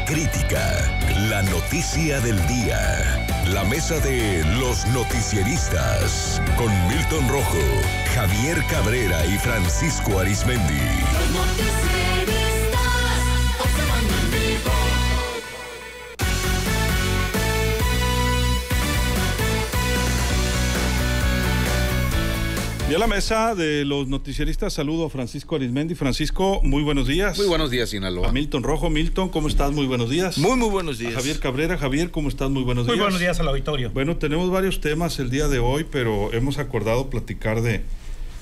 crítica, la noticia del día. La mesa de los noticieristas con Milton Rojo, Javier Cabrera y Francisco Arizmendi. Los noticieristas observando en vivo. Y a la mesa de los noticieristas saludo a Francisco Arizmendi. Francisco, muy buenos días. Muy buenos días, Sinaloa. A Milton Rojo. Milton, ¿cómo estás? Muy buenos días. Muy buenos días. A Javier Cabrera. Javier, ¿cómo estás? Muy buenos días. Muy buenos días al auditorio. Bueno, tenemos varios temas el día de hoy, pero hemos acordado platicar de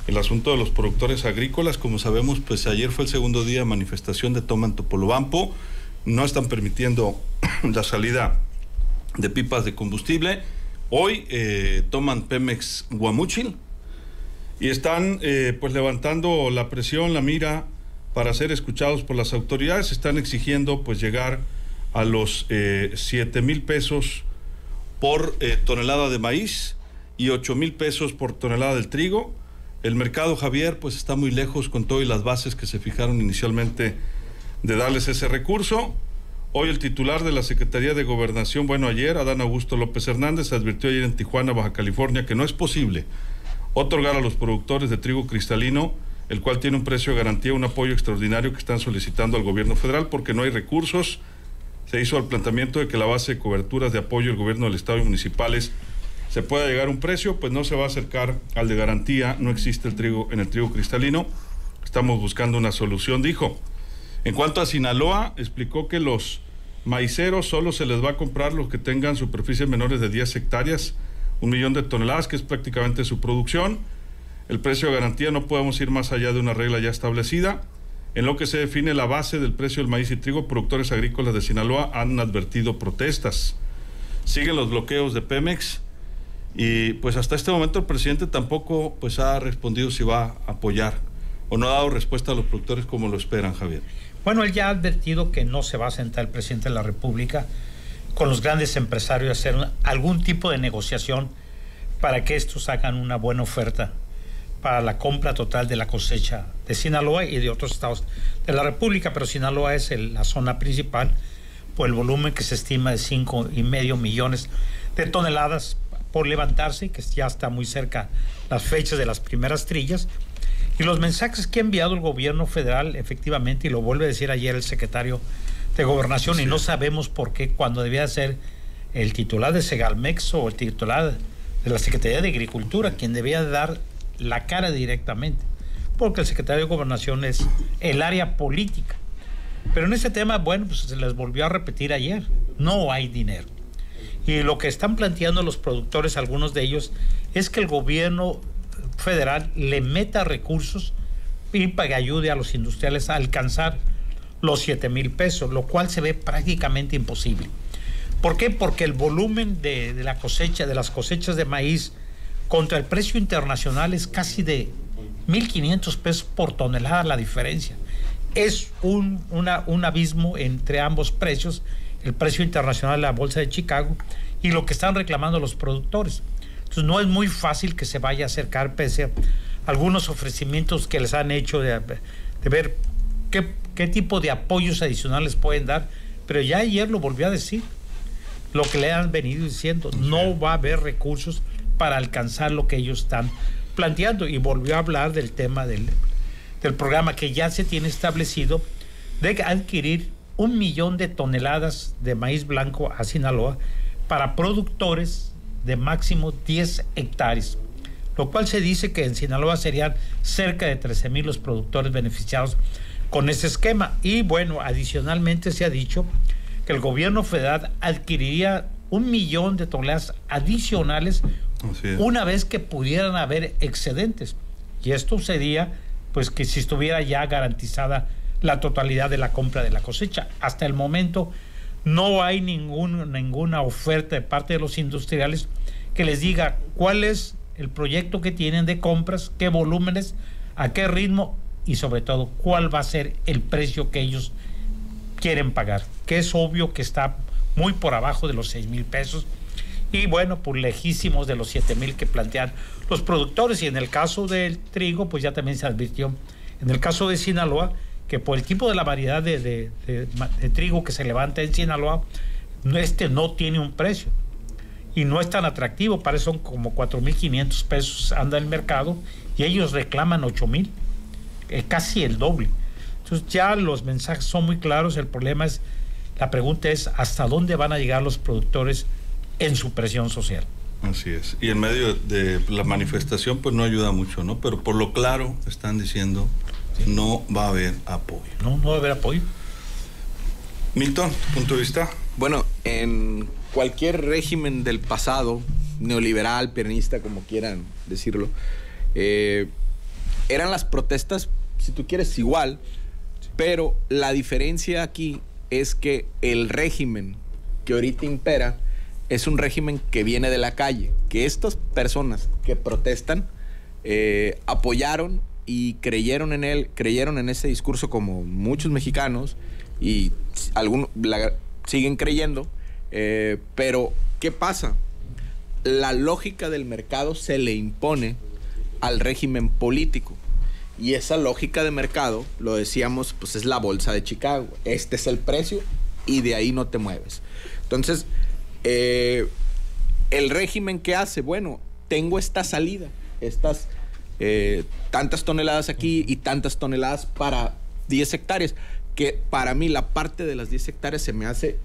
el asunto de los productores agrícolas. Como sabemos, pues ayer fue el segundo día de manifestación de toma en Topolobampo. No están permitiendo la salida de pipas de combustible. Hoy toman Pemex Guamúchil. Y están pues levantando la presión, la mira para ser escuchados por las autoridades. Están exigiendo pues llegar a los 7,000 pesos por tonelada de maíz y 8,000 pesos por tonelada del trigo. El mercado, Javier, pues está muy lejos con todo y las bases que se fijaron inicialmente de darles ese recurso. Hoy el titular de la Secretaría de Gobernación, bueno, ayer, Adán Augusto López Hernández, advirtió ayer en Tijuana, Baja California, que no es posible otorgar a los productores de trigo cristalino, el cual tiene un precio de garantía, un apoyo extraordinario que están solicitando al gobierno federal porque no hay recursos. Se hizo el planteamiento de que la base de coberturas de apoyo del gobierno del estado y municipales se pueda llegar a un precio, pues no se va a acercar al de garantía, no existe el trigo en el trigo cristalino. Estamos buscando una solución, dijo. En cuanto a Sinaloa, explicó que los maiceros solo se les va a comprar los que tengan superficies menores de 10 hectáreas, 1 millón de toneladas, que es prácticamente su producción. El precio de garantía no podemos ir más allá de una regla ya establecida. En lo que se define la base del precio del maíz y trigo, productores agrícolas de Sinaloa han advertido protestas. Siguen los bloqueos de Pemex y pues hasta este momento el presidente tampoco pues ha respondido si va a apoyar o no ha dado respuesta a los productores como lo esperan, Javier. Bueno, él ya ha advertido que no se va a sentar el presidente de la República con los grandes empresarios a hacer algún tipo de negociación para que estos hagan una buena oferta para la compra total de la cosecha de Sinaloa y de otros estados de la República, pero Sinaloa es la zona principal por el volumen que se estima de 5,5 millones de toneladas por levantarse, que ya está muy cerca las fechas de las primeras trillas. Y los mensajes que ha enviado el gobierno federal, efectivamente, y lo vuelve a decir ayer el secretario de Gobernación, sí. Y no sabemos por qué, cuando debía ser el titular de Segalmex o el titular de la Secretaría de Agricultura quien debía dar la cara directamente, porque el secretario de Gobernación es el área política. Pero en ese tema, bueno, pues se les volvió a repetir ayer, no hay dinero. Y lo que están planteando los productores, algunos de ellos, es que el gobierno federal le meta recursos y para que ayude a los industriales a alcanzar los 7,000 pesos, lo cual se ve prácticamente imposible. ¿Por qué? Porque el volumen de la cosecha, de las cosechas de maíz contra el precio internacional es casi de 1,500 pesos por tonelada la diferencia. Es un abismo entre ambos precios, el precio internacional de la bolsa de Chicago y lo que están reclamando los productores. Entonces no es muy fácil que se vaya a acercar, pese a algunos ofrecimientos que les han hecho de ver qué tipo de apoyos adicionales pueden dar, pero ya ayer lo volvió a decir, lo que le han venido diciendo, no va a haber recursos para alcanzar lo que ellos están planteando, y volvió a hablar del tema del programa que ya se tiene establecido de adquirir 1 millón de toneladas de maíz blanco a Sinaloa para productores de máximo 10 hectáreas, lo cual se dice que en Sinaloa serían cerca de 13,000 los productores beneficiados con ese esquema. Y bueno, adicionalmente se ha dicho que el gobierno federal adquiriría 1 millón de toneladas adicionales una vez que pudieran haber excedentes. Y esto sería pues que si estuviera ya garantizada la totalidad de la compra de la cosecha. Hasta el momento no hay ninguna oferta de parte de los industriales que les diga cuál es el proyecto que tienen de compras, qué volúmenes, a qué ritmo y sobre todo cuál va a ser el precio que ellos quieren pagar, que es obvio que está muy por abajo de los 6,000 pesos y bueno, pues lejísimos de los 7,000 que plantean los productores. Y en el caso del trigo, pues ya también se advirtió, en el caso de Sinaloa, que por el tipo de la variedad de trigo que se levanta en Sinaloa, no tiene un precio y no es tan atractivo. Para eso son como 4,500 pesos anda el mercado y ellos reclaman 8,000, casi el doble. Entonces ya los mensajes son muy claros. La pregunta es hasta dónde van a llegar los productores en su presión social. Así es. Y en medio de la manifestación pues no ayuda mucho, ¿no? Pero por lo claro están diciendo no va a haber apoyo. No va a haber apoyo. Milton, punto de vista. Bueno, en cualquier régimen del pasado, neoliberal, peronista, como quieran decirlo, eran las protestas, si tú quieres, igual, pero la diferencia aquí es que el régimen que ahorita impera es un régimen que viene de la calle, que estas personas que protestan apoyaron y creyeron en él, creyeron en ese discurso como muchos mexicanos y algunos siguen creyendo, pero ¿qué pasa? La lógica del mercado se le impone al régimen político y esa lógica de mercado, lo decíamos, pues es la bolsa de Chicago, este es el precio y de ahí no te mueves. Entonces, el régimen que hace, bueno, tengo esta salida, estas tantas toneladas aquí y tantas toneladas para 10 hectáreas, que para mí la parte de las 10 hectáreas se me hace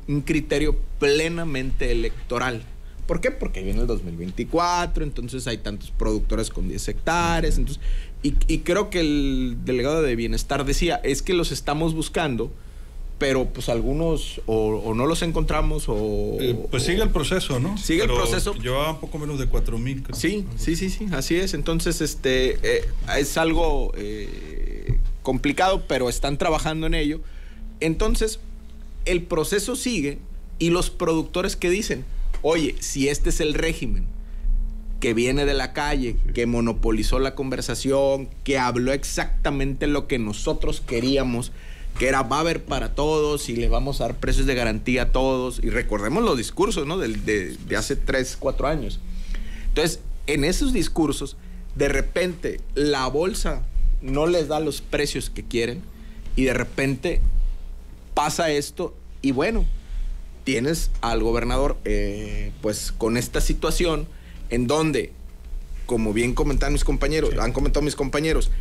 un criterio plenamente electoral. ¿Por qué? Porque viene el 2024, entonces hay tantos productores con 10 hectáreas, entonces, y creo que el delegado de Bienestar decía, es que los estamos buscando, pero pues algunos o no los encontramos o... pues sigue el proceso, ¿no? Sigue pero el proceso. Llevaba poco menos de 4,000. Sí, así es. Entonces, es algo complicado, pero están trabajando en ello. Entonces, el proceso sigue y los productores que dicen, oye, si este es el régimen que viene de la calle, que monopolizó la conversación, que habló exactamente lo que nosotros queríamos, que era va a haber para todos y le vamos a dar precios de garantía a todos, y recordemos los discursos, ¿no? de hace 3-4 años. Entonces, en esos discursos, de repente la bolsa no les da los precios que quieren y de repente pasa esto y bueno, tienes al gobernador pues con esta situación en donde, como bien comentaron mis compañeros, han comentado mis compañeros,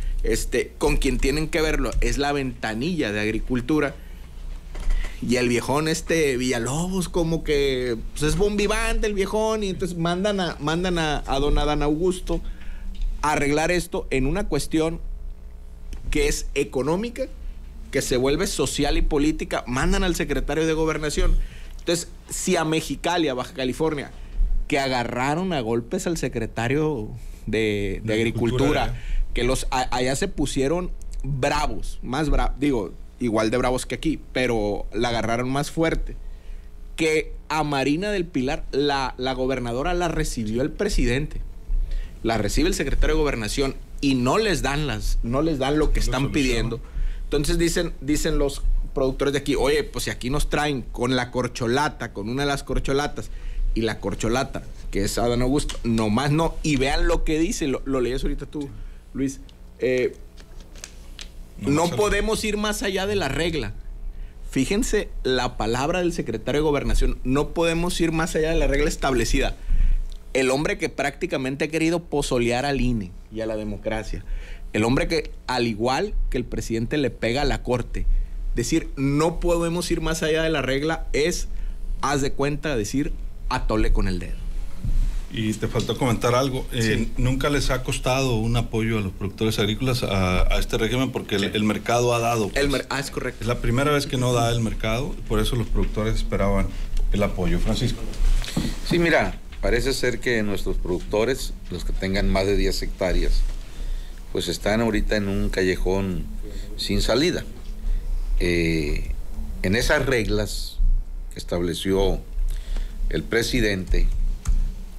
con quien tienen que verlo es la ventanilla de Agricultura, y el viejón Villalobos como que pues es bombivante el viejón, y entonces mandan a don Adán Augusto a arreglar esto en una cuestión que es económica, que se vuelve social y política, mandan al secretario de Gobernación. Entonces, si a Mexicali, a Baja California, que agarraron a golpes al secretario de Agricultura, que allá se pusieron bravos, más bravos, digo, igual de bravos que aquí, pero la agarraron más fuerte, que a Marina del Pilar, la gobernadora la recibió el presidente, la recibe el secretario de Gobernación y no les dan lo que están pidiendo. Entonces dicen los productores de aquí, oye, pues si aquí nos traen con la corcholata, con una de las corcholatas, y la corcholata, que es Adán Augusto, nomás no, y vean lo que dice, lo leías ahorita tú, Luis, no podemos ir más allá de la regla. Fíjense la palabra del secretario de Gobernación, no podemos ir más allá de la regla establecida. El hombre que prácticamente ha querido pozolear al INE y a la democracia, el hombre que, al igual que el presidente, le pega a la corte, decir no podemos ir más allá de la regla es, haz de cuenta, decir atole con el dedo. Y te faltó comentar algo. Sí. Nunca les ha costado un apoyo a los productores agrícolas a este régimen porque el mercado ha dado. Pues, es correcto. Es la primera vez que no da el mercado, por eso los productores esperaban el apoyo. Francisco. Sí, mira, parece ser que nuestros productores, los que tengan más de 10 hectáreas, pues están ahorita en un callejón sin salida. En esas reglas que estableció el presidente,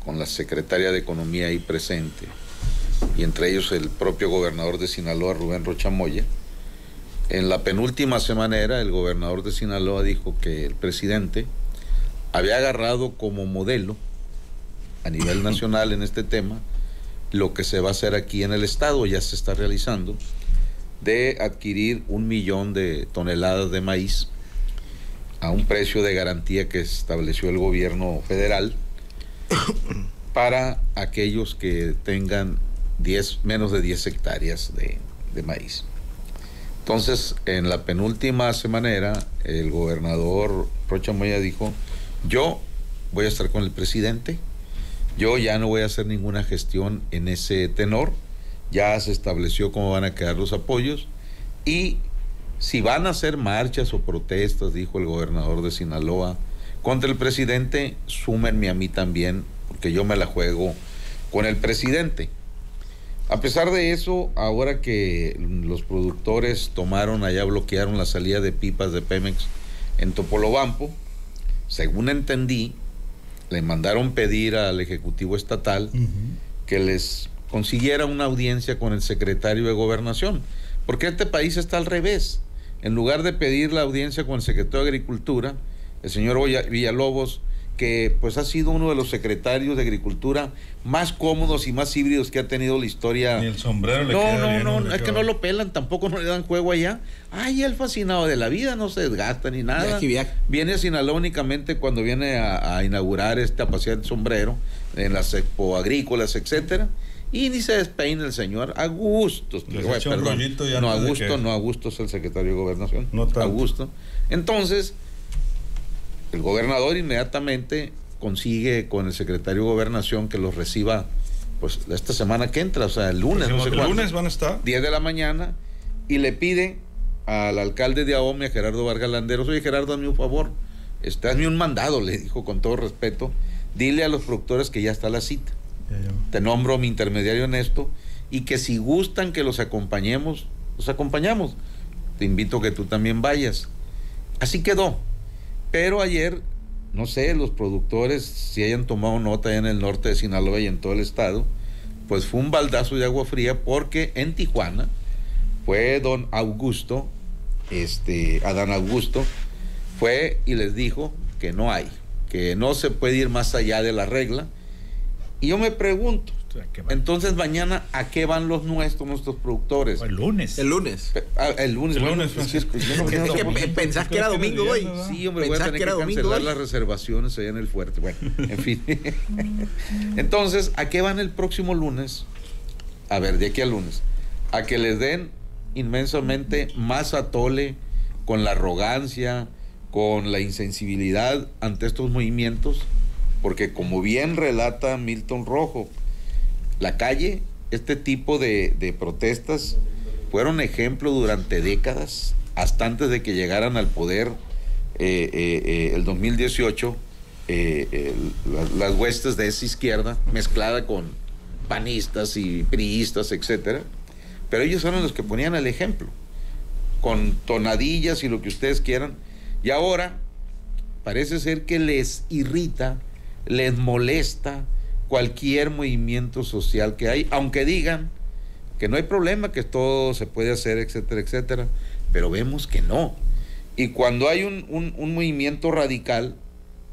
con la secretaria de Economía ahí presente, y entre ellos el propio gobernador de Sinaloa, Rubén Rocha Moya, en la penúltima semanera el gobernador de Sinaloa dijo que el presidente había agarrado como modelo a nivel nacional en este tema lo que se va a hacer aquí en el estado, ya se está realizando, de adquirir 1 millón de toneladas de maíz a un precio de garantía que estableció el gobierno federal para aquellos que tengan menos de 10 hectáreas de maíz. Entonces, en la penúltima semanera, el gobernador Rocha Moya dijo: yo voy a estar con el presidente, yo ya no voy a hacer ninguna gestión en ese tenor, ya se estableció cómo van a quedar los apoyos, y si van a hacer marchas o protestas, dijo el gobernador de Sinaloa, contra el presidente, súmenme a mí también, porque yo me la juego con el presidente. A pesar de eso, ahora que los productores bloquearon la salida de pipas de Pemex en Topolobampo, según entendí, le mandaron pedir al Ejecutivo Estatal que les consiguiera una audiencia con el secretario de Gobernación, porque este país está al revés. En lugar de pedir la audiencia con el secretario de Agricultura, el señor Villalobos, que pues ha sido uno de los secretarios de Agricultura más cómodos y más híbridos que ha tenido la historia. Ni el sombrero le No, queda no, bien, no, es que no lo pelan, tampoco no le dan juego allá. Ay, el fascinado de la vida, no se desgasta ni nada. Viene a Sinaloa únicamente cuando viene a inaugurar a pasear el sombrero en las expo agrícolas, etcétera, y ni se despeina el señor. Augusto, Augusto es el secretario de Gobernación. No tanto. Augusto. Entonces, el gobernador inmediatamente consigue con el secretario de Gobernación que los reciba, pues, esta semana que entra, o sea, el lunes, no sé el cuándo. lunes van a estar 10 de la mañana, y le pide al alcalde de Ahome, a Gerardo Vargas Landeros: oye, Gerardo, hazme un favor, hazme un mandado, le dijo con todo respeto, dile a los productores que ya está la cita. Te nombro mi intermediario en esto, y que si gustan que los acompañemos, los acompañamos. Te invito a que tú también vayas. Así quedó. Pero ayer, no sé, los productores, si hayan tomado nota allá en el norte de Sinaloa y en todo el estado, pues fue un baldazo de agua fría, porque en Tijuana fue Adán Augusto, fue y les dijo que no se puede ir más allá de la regla. Y yo me pregunto, entonces mañana, ¿a qué van nuestros productores? El lunes. El lunes, Francisco. ¿Pensás que era domingo hoy? Sí, hombre, voy a tener que cancelar las reservaciones allá en el fuerte. Bueno, en fin. Entonces, ¿a qué van el próximo lunes? A ver, de aquí al lunes. A que les den inmensamente más atole, con la arrogancia, con la insensibilidad ante estos movimientos, porque como bien relata Milton Rojo, la calle, este tipo de protestas fueron ejemplo durante décadas, hasta antes de que llegaran al poder el 2018, las huestes de esa izquierda, mezclada con panistas y priistas, etcétera. Pero ellos eran los que ponían el ejemplo, con tonadillas y lo que ustedes quieran. Y ahora parece ser que les irrita, les molesta cualquier movimiento social que hay, aunque digan que no hay problema, que todo se puede hacer, etcétera, etcétera, pero vemos que no. Y cuando hay un movimiento radical,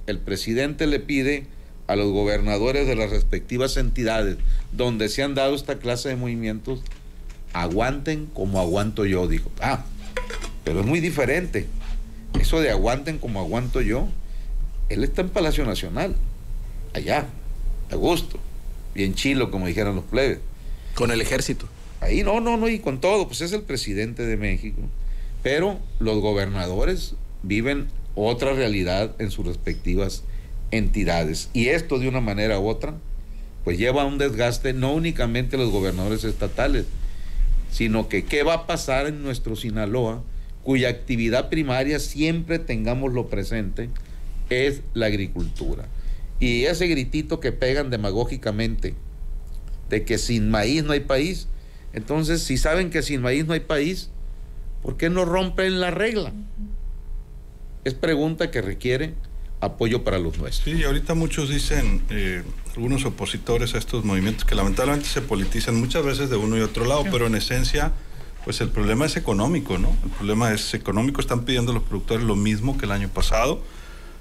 el presidente le pide a los gobernadores de las respectivas entidades donde se han dado esta clase de movimientos: aguanten como aguanto yo, dijo. Pero es muy diferente eso de aguanten como aguanto yo. Él está en Palacio Nacional, allá, a gusto, bien chilo, como dijeran los plebes. Con el ejército. Ahí no, y con todo, pues es el presidente de México. Pero los gobernadores viven otra realidad en sus respectivas entidades. Y esto, de una manera u otra, pues lleva a un desgaste, no únicamente a los gobernadores estatales, sino que qué va a pasar en nuestro Sinaloa, cuya actividad primaria, siempre tengámoslo presente, es la agricultura. Y ese gritito que pegan demagógicamente de que sin maíz no hay país, entonces, si saben que sin maíz no hay país, ¿por qué no rompen la regla? Es pregunta que requiere apoyo para los nuestros. Sí, y ahorita muchos dicen, algunos opositores a estos movimientos, que lamentablemente se politizan muchas veces de uno y otro lado, pero en esencia, pues el problema es económico, ¿no? El problema es económico. Están pidiendo los productores lo mismo que el año pasado.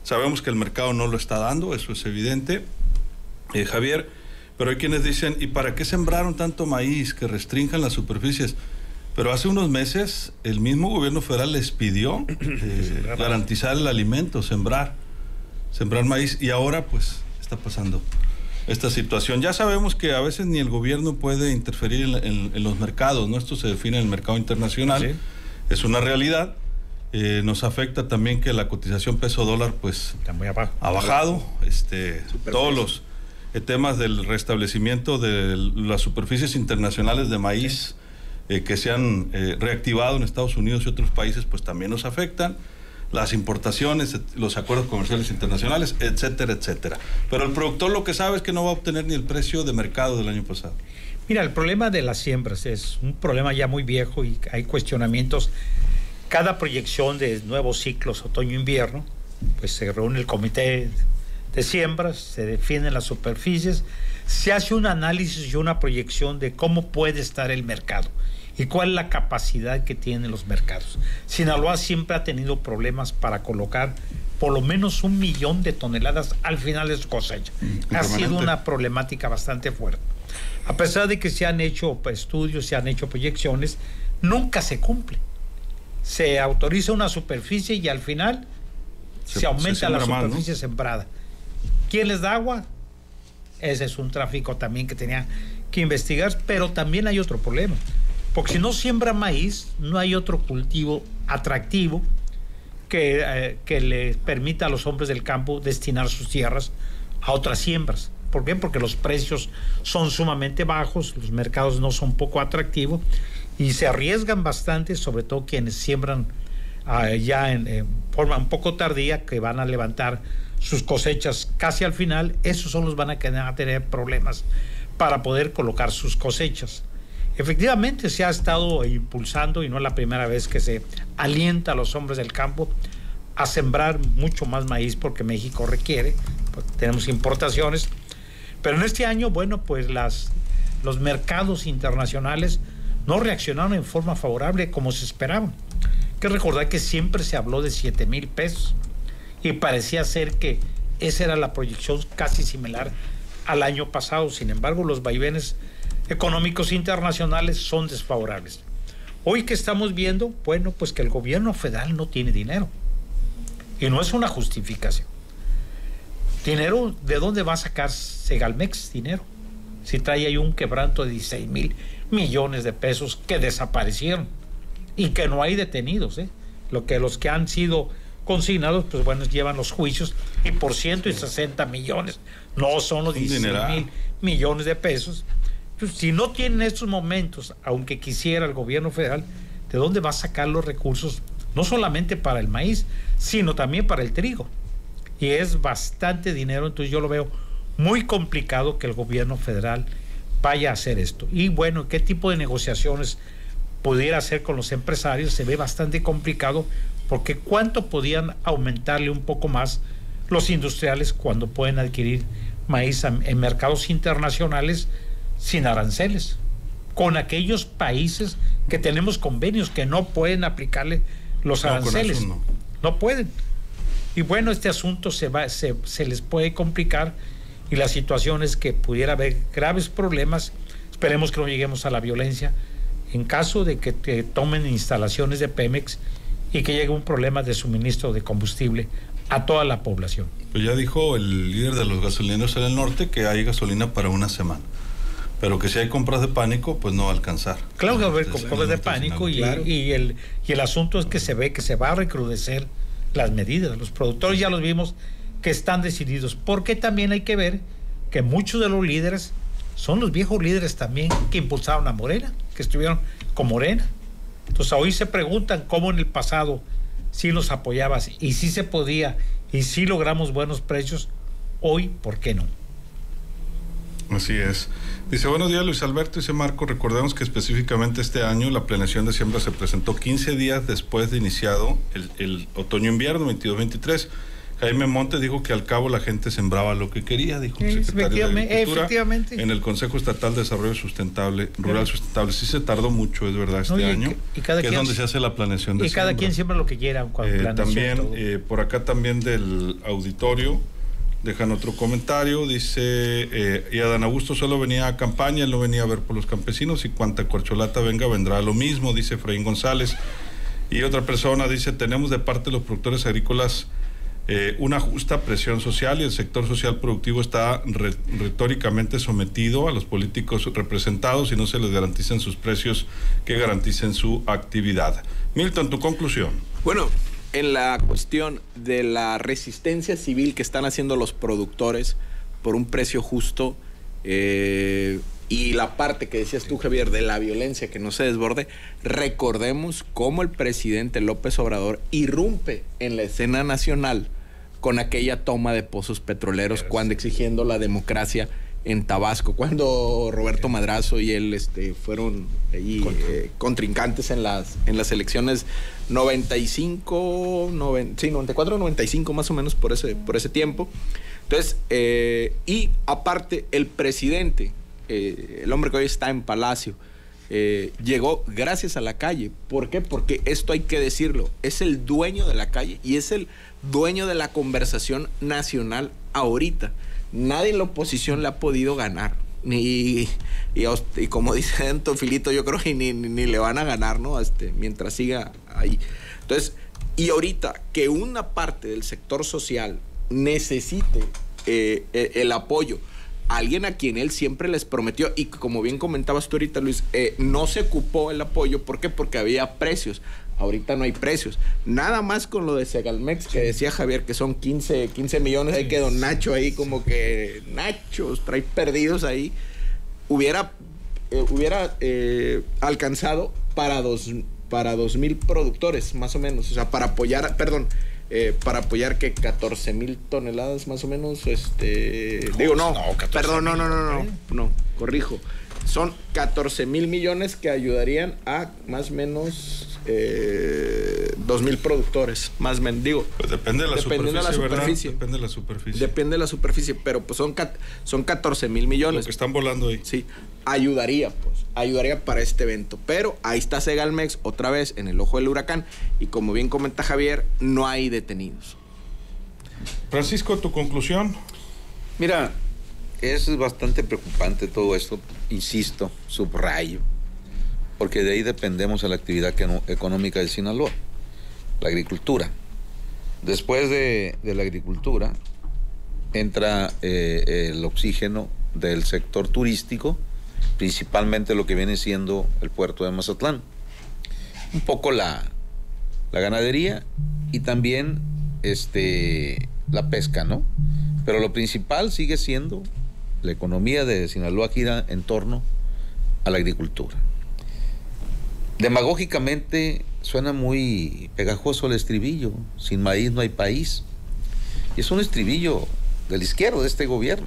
Sabemos que el mercado no lo está dando, eso es evidente, Javier, pero hay quienes dicen, ¿y para qué sembraron tanto maíz? Que restrinjan las superficies. Pero hace unos meses el mismo gobierno federal les pidió garantizar el alimento, sembrar maíz, y ahora pues está pasando esta situación. Ya sabemos que a veces ni el gobierno puede interferir en los mercados, ¿no? Esto se define en el mercado internacional, sí. Es una realidad. Nos afecta también que la cotización peso dólar pues ha bajado, todos los temas del restablecimiento de las superficies internacionales de maíz, sí, que se han reactivado en Estados Unidos y otros países, pues también nos afectan, las importaciones, los acuerdos comerciales internacionales, etcétera, etcétera. Pero el productor lo que sabe es que no va a obtener ni el precio de mercado del año pasado. Mira, el problema de las siembras es un problema ya muy viejo y hay cuestionamientos. Cada proyección de nuevos ciclos otoño-invierno, pues se reúne el comité de siembras, se definen las superficies, se hace un análisis y una proyección de cómo puede estar el mercado y cuál es la capacidad que tienen los mercados. Sinaloa siempre ha tenido problemas para colocar por lo menos 1 millón de toneladas al final de su cosecha. Ha sido una problemática bastante fuerte. A pesar de que se han hecho estudios, se han hecho proyecciones, nunca se cumple. Se autoriza una superficie y al final se aumenta la superficie sembrada. ¿Quién les da agua? Ese es un tráfico también que tenía que investigar, pero también hay otro problema, porque si no siembra maíz, no hay otro cultivo atractivo que le permita a los hombres del campo destinar sus tierras a otras siembras. ¿Por qué? Porque los precios son sumamente bajos, los mercados no son poco atractivos y se arriesgan bastante, sobre todo quienes siembran ya en forma un poco tardía, que van a levantar sus cosechas casi al final. Esos son los van a tener problemas para poder colocar sus cosechas. Efectivamente se ha estado impulsando, y no es la primera vez que se alienta a los hombres del campo a sembrar mucho más maíz, porque México requiere, porque tenemos importaciones. Pero en este año, bueno, pues los mercados internacionales no reaccionaron en forma favorable como se esperaba. Hay que recordar que siempre se habló de 7,000 pesos y parecía ser que esa era la proyección casi similar al año pasado. Sin embargo, los vaivenes económicos internacionales son desfavorables. Hoy que estamos viendo, bueno, pues que el gobierno federal no tiene dinero. Y no es una justificación. Dinero, ¿de dónde va a sacar Segalmex dinero? Si trae ahí un quebranto de 16,000 millones de pesos que desaparecieron y que no hay detenidos, los que han sido consignados, pues bueno, llevan los juicios y por 160 millones, no son los 16,000 millones de pesos. Pues, si no tienen estos momentos, aunque quisiera el gobierno federal, ¿de dónde va a sacar los recursos? No solamente para el maíz, sino también para el trigo. Y es bastante dinero, entonces yo lo veo muy complicado que el gobierno federal vaya a hacer esto. Y bueno, ¿qué tipo de negociaciones pudiera hacer con los empresarios? Se ve bastante complicado, porque ¿cuánto podían aumentarle un poco más los industriales cuando pueden adquirir maíz en mercados internacionales sin aranceles? Con aquellos países que tenemos convenios que no pueden aplicarle los aranceles. No pueden. Y bueno, este asunto se les puede complicar, y la situación es que pudiera haber graves problemas. Esperemos que no lleguemos a la violencia en caso de que tomen instalaciones de Pemex y que llegue un problema de suministro de combustible a toda la población. Pues ya dijo el líder de los gasolineros en el norte que hay gasolina para una semana, pero que si hay compras de pánico, pues no va a alcanzar. Claro que va a haber compras de pánico, y el asunto es que se ve que se va a recrudecer las medidas. Los productores ya los vimos que están decididos, porque también hay que ver que muchos de los líderes son los viejos líderes también que impulsaron a Morena, que estuvieron con Morena. Entonces hoy se preguntan cómo en el pasado sí los apoyabas y sí se podía y sí logramos buenos precios, hoy ¿por qué no? Así es. Dice, buenos días Luis Alberto, dice Marco, recordemos que específicamente este año la planeación de siembra se presentó 15 días después de iniciado el otoño-invierno 22-23. Jaime Montes dijo que al cabo la gente sembraba lo que quería, dijo el secretario de Agricultura, efectivamente, en el Consejo Estatal de Desarrollo Sustentable, Rural Sustentable. Sí se tardó mucho, es verdad, este año, que es donde se hace la planeación de siembra. Y cada quien siembra lo que quiera. También, por acá también del auditorio, Dejan otro comentario, dice, y Adán Augusto solo venía a campaña, él no venía a ver por los campesinos, y cuanta corcholata venga, vendrá lo mismo, dice Efraín González. Y otra persona dice, tenemos de parte de los productores agrícolas una justa presión social, y el sector social productivo está retóricamente sometido a los políticos representados y no se les garantizan sus precios que garanticen su actividad. Milton, tu conclusión. Bueno, en la cuestión de la resistencia civil que están haciendo los productores por un precio justo, y la parte que decías tú, Javier, de la violencia que no se desborde, recordemos cómo el presidente López Obrador irrumpe en la escena nacional con aquella toma de pozos petroleros, cuando exigiendo la democracia en Tabasco, cuando Roberto Madrazo y él fueron ahí, contrincantes en las elecciones 94, 95 más o menos, por ese tiempo. Entonces, y aparte el presidente, el hombre que hoy está en Palacio, llegó gracias a la calle. ¿Por qué? Porque esto hay que decirlo, es el dueño de la calle y es el dueño de la conversación nacional ahorita. Nadie en la oposición le ha podido ganar. Y como dice Tofilito, yo creo que ni le van a ganar, ¿no? Mientras siga ahí. Entonces, y ahorita que una parte del sector social necesite el apoyo, alguien a quien él siempre les prometió, y como bien comentabas tú ahorita, Luis, no se ocupó el apoyo. ¿Por qué? Porque había precios. Ahorita no hay precios. Nada más con lo de Segalmex, que decía Javier que son 15 millones, ahí quedó Nacho ahí como que Nachos trae perdidos ahí. Hubiera alcanzado para 2,000 productores, más o menos. O sea, para apoyar que 14,000 toneladas más o menos, corrijo. Son 14,000 millones que ayudarían a más o menos 2,000 productores, más o menos, digo. Pues depende de la superficie, ¿verdad? Depende de la superficie. Depende de la superficie, pero pues son 14,000 millones. Lo que están volando ahí. Sí, ayudaría para este evento. Pero ahí está Segalmex otra vez en el ojo del huracán, y como bien comenta Javier, no hay detenidos. Francisco, tu conclusión. Mira, es bastante preocupante todo esto, insisto, subrayo, porque de ahí dependemos de la actividad económica de Sinaloa, la agricultura. Después de la agricultura entra el oxígeno del sector turístico, principalmente lo que viene siendo el puerto de Mazatlán, un poco la ganadería y también la pesca, ¿no? Pero lo principal sigue siendo la economía de Sinaloa, gira en torno a la agricultura. Demagógicamente suena muy pegajoso el estribillo: sin maíz no hay país. Y es un estribillo del izquierdo de este gobierno,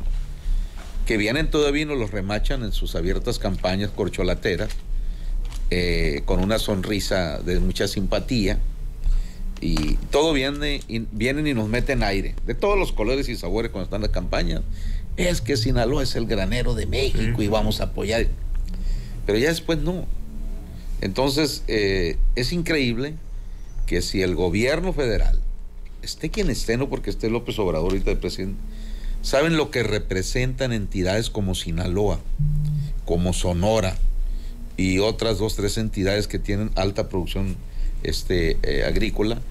que vienen todavía y nos los remachan en sus abiertas campañas corcholateras, con una sonrisa de mucha simpatía, y todo vienen y nos meten aire de todos los colores y sabores cuando están las campañas. Es que Sinaloa es el granero de México y vamos a apoyar, pero ya después no. Entonces es increíble que si el gobierno federal, esté quien esté, no porque esté López Obrador ahorita de presidente, saben lo que representan entidades como Sinaloa, como Sonora y otras 2, 3 entidades que tienen alta producción agrícola.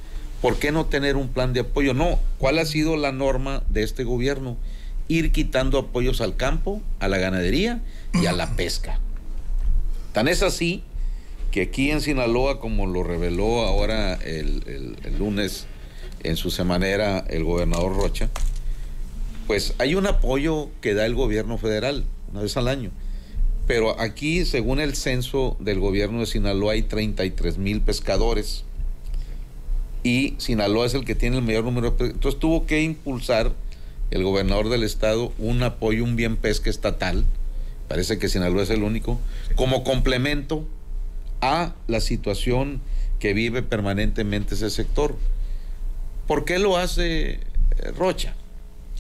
¿Por qué no tener un plan de apoyo? No. ¿Cuál ha sido la norma de este gobierno? Ir quitando apoyos al campo, a la ganadería y a la pesca. Tan es así que aquí en Sinaloa, como lo reveló ahora el lunes en su semanera el gobernador Rocha, pues hay un apoyo que da el gobierno federal una vez al año. Pero aquí, según el censo del gobierno de Sinaloa, hay 33,000 pescadores. Y Sinaloa es el que tiene el mayor número de... Entonces tuvo que impulsar el gobernador del estado un apoyo, un bien pesca estatal. Parece que Sinaloa es el único, como complemento a la situación que vive permanentemente ese sector. ¿Por qué lo hace Rocha,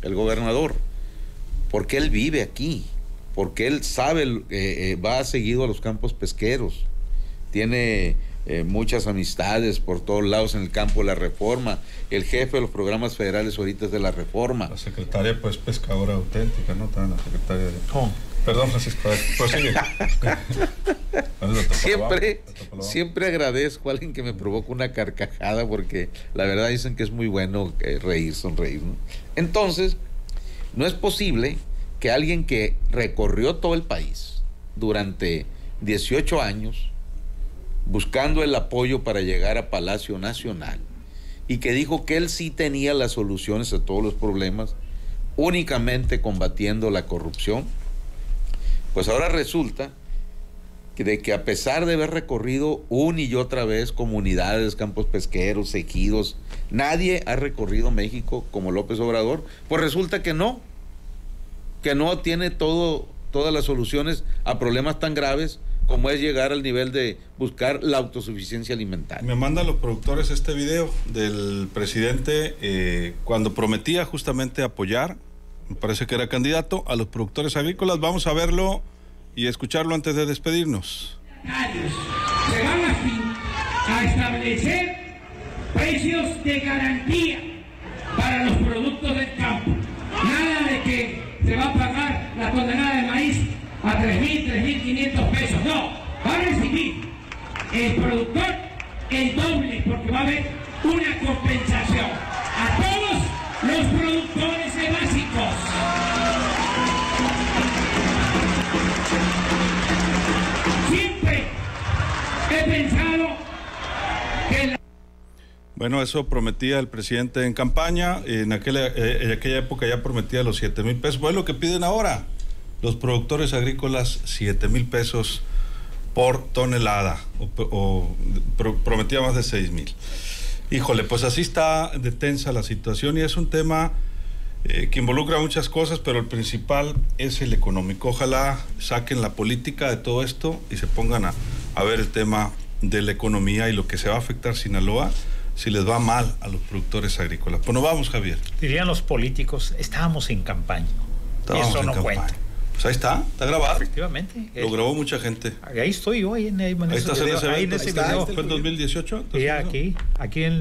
el gobernador? Porque él vive aquí, porque él sabe, va seguido a los campos pesqueros, tiene muchas amistades por todos lados en el campo de la reforma. El jefe de los programas federales ahorita es de la reforma. La secretaria, pues, pescadora auténtica, ¿no? También la secretaria de... Oh. Perdón, Francisco, prosigue. Siempre agradezco a alguien que me provoca una carcajada, porque la verdad dicen que es muy bueno reír, sonreír, ¿no? Entonces, no es posible que alguien que recorrió todo el país durante 18 años buscando el apoyo para llegar a Palacio Nacional y que dijo que él sí tenía las soluciones a todos los problemas, únicamente combatiendo la corrupción, pues ahora resulta que a pesar de haber recorrido una y otra vez comunidades, campos pesqueros, ejidos, nadie ha recorrido México como López Obrador, pues resulta que no tiene todas las soluciones a problemas tan graves como es llegar al nivel de buscar la autosuficiencia alimentaria. Me mandan los productores este video del presidente cuando prometía justamente apoyar, me parece que era candidato, a los productores agrícolas. Vamos a verlo y escucharlo antes de despedirnos. Se van a establecer precios de garantía para los productos del campo. Nada de que se va a pagar la tonelada de maíz a 3.000, 3.500 pesos. No, va a recibir el productor el doble, porque va a haber una compensación a todos los productores de básicos. Siempre he pensado que Bueno, eso prometía el presidente en campaña. En aquella época ya prometía los 7,000 pesos. Pues lo que piden ahora los productores agrícolas, 7,000 pesos por tonelada, prometía más de 6,000. Híjole, pues así está de tensa la situación, y es un tema que involucra muchas cosas, pero el principal es el económico. Ojalá saquen la política de todo esto y se pongan a ver el tema de la economía y lo que se va a afectar Sinaloa si les va mal a los productores agrícolas. Pues nos vamos, Javier. Dirían los políticos, estábamos en campaña. Eso no cuenta. Pues ahí está grabado. Efectivamente. Lo grabó mucha gente. Ahí estoy yo, ahí en ese video. ¿Fue en 2018? Y aquí en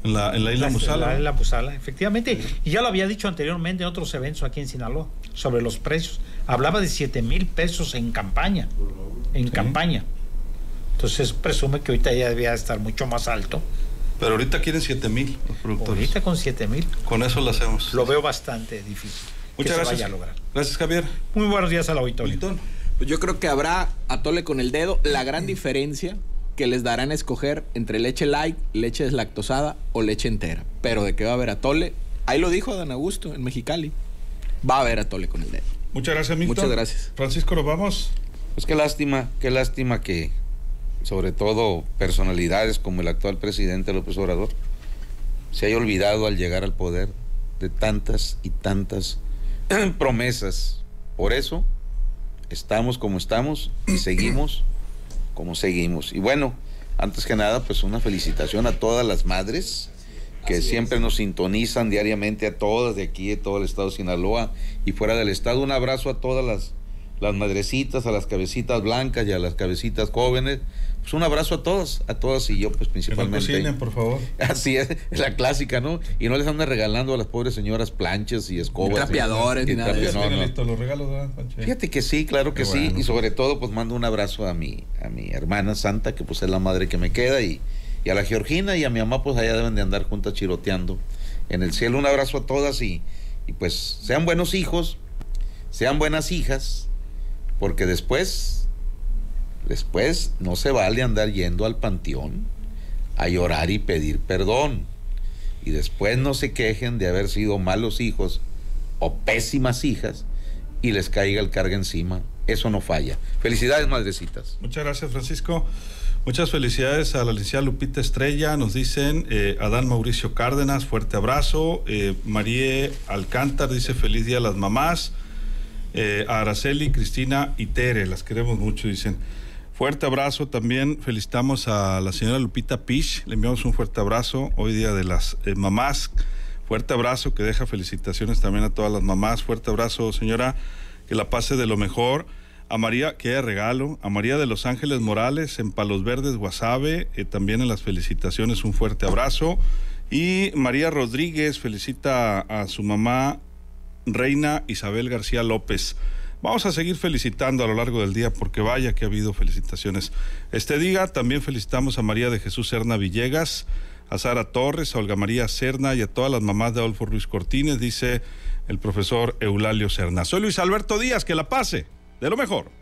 la Isla Musala. En la Isla Musala, efectivamente. Y ya lo había dicho anteriormente en otros eventos aquí en Sinaloa, sobre los precios. Hablaba de 7,000 pesos en campaña. Campaña. Entonces presume que ahorita ya debía estar mucho más alto. Pero ahorita quieren 7,000 los productores. Ahorita con 7,000. Con eso lo hacemos. Lo veo bastante difícil. Muchas gracias. Se vaya a lograr. Gracias, Javier. Muy buenos días al auditorio. Pues yo creo que habrá atole con el dedo. La gran diferencia que les darán a escoger entre leche light, leche deslactosada o leche entera. Pero de que va a haber atole, ahí lo dijo Dan Augusto en Mexicali, va a haber atole con el dedo. Muchas gracias, Milton. Muchas gracias. Francisco, ¿nos vamos? Pues qué lástima que sobre todo personalidades como el actual presidente López Obrador se haya olvidado al llegar al poder de tantas y tantas promesas. Por eso estamos como estamos y seguimos como seguimos. Y bueno, antes que nada, pues una felicitación a todas las madres que siempre nos sintonizan diariamente, a todas de aquí, de todo el estado de Sinaloa y fuera del estado. Un abrazo a todas las madrecitas, a las cabecitas blancas y a las cabecitas jóvenes. Pues un abrazo a todas y yo pues principalmente. Que no cocinen, por favor. Así es la clásica, ¿no? Y no les andan regalando a las pobres señoras planchas y escobas. Trapeadores ni nada de eso. Los regalos, ¿verdad, Pancho? Fíjate que sí, claro que sí. Bueno. Y sobre todo pues mando un abrazo a mi hermana Santa, que pues es la madre que me queda, y a la Georgina y a mi mamá, pues allá deben de andar juntas chiroteando en el cielo. Un abrazo a todas y pues sean buenos hijos, sean buenas hijas, porque después no se vale andar yendo al panteón a llorar y pedir perdón. Y después no se quejen de haber sido malos hijos o pésimas hijas y les caiga el carga encima. Eso no falla. Felicidades, madrecitas. Muchas gracias, Francisco. Muchas felicidades a la licenciada Lupita Estrella, nos dicen. Adán Mauricio Cárdenas, fuerte abrazo. María Alcántar dice feliz día a las mamás. A Araceli, Cristina y Tere, las queremos mucho, dicen. Fuerte abrazo también. Felicitamos a la señora Lupita Pish, le enviamos un fuerte abrazo hoy día de las mamás. Fuerte abrazo, que deja felicitaciones también a todas las mamás. Fuerte abrazo, señora, que la pase de lo mejor. A María, qué regalo, a María de Los Ángeles Morales en Palos Verdes, Guasave, también en las felicitaciones, un fuerte abrazo. Y María Rodríguez felicita a su mamá, Reina Isabel García López. Vamos a seguir felicitando a lo largo del día porque vaya que ha habido felicitaciones. Este día también felicitamos a María de Jesús Serna Villegas, a Sara Torres, a Olga María Serna y a todas las mamás de Adolfo Ruiz Cortines, dice el profesor Eulalio Serna. Soy Luis Alberto Díaz, que la pase de lo mejor.